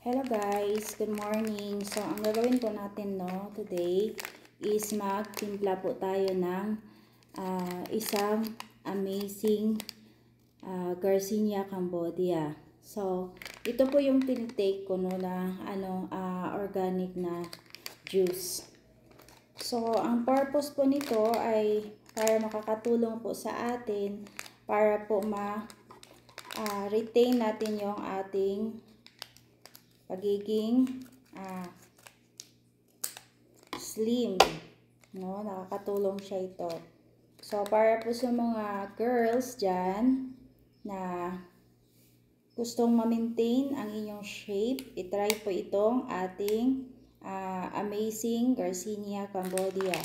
Hello guys, good morning. So, ang gagawin po natin today is magtimpla po tayo ng isang amazing Garcinia Cambodia. So, ito po yung tinitake ko na organic na juice. So, ang purpose po nito ay para makakatulong po sa atin para po retain natin yung ating pagiging slim, nakakatulong siya ito. So, para po sa mga girls dyan na gustong ma-maintain ang inyong shape, itry po itong ating amazing Garcinia Cambodia.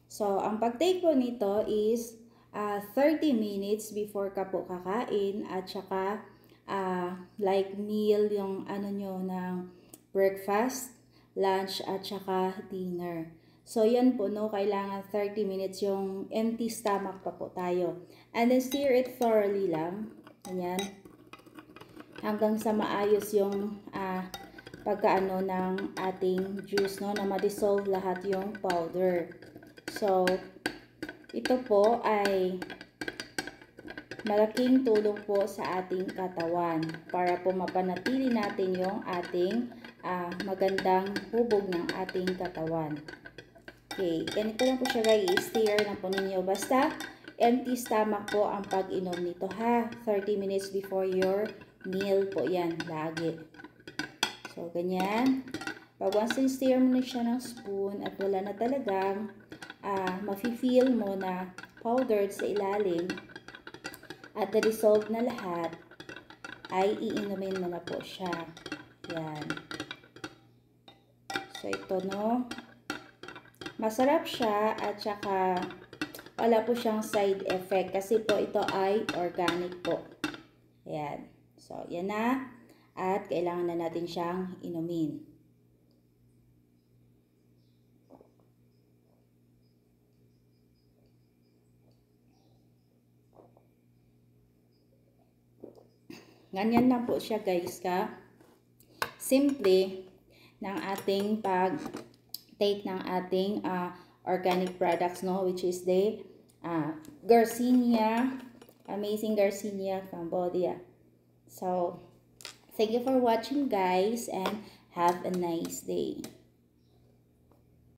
So, ang pag-take po nito is 30 minutes before ka po kakain at saka like meal yung ng breakfast, lunch at saka dinner. So yan po kailangan 30 minutes yung empty stomach pa po tayo. And then stir it thoroughly lang. Ganyan. Hanggang sa maayos yung pagkaano ng ating juice na ma-dissolve lahat yung powder. So ito po ay malaking tulong po sa ating katawan para po mapanatili natin yung ating magandang hubog ng ating katawan. Okay, ganito lang po siya guys, i-stir lang po ninyo. Basta empty stomach po ang pag-inom nito 30 minutes before your meal po yan, lagi. So, ganyan. Pag once i-stir mo na siya ng spoon at wala na talagang mafe-feel mo na powdered sa ilalim, at na-dissolve na lahat, ay iinumin mo na po siya. Yan. So, ito masarap siya at saka wala po siyang side effect kasi po ito ay organic po. Yan. So, yan na. At kailangan na natin siyang inumin. Ganyan lang po siya guys simple ng ating pag-take ng ating organic products which is the Garcinia, amazing Garcinia Cambodia. So, thank you for watching guys and have a nice day.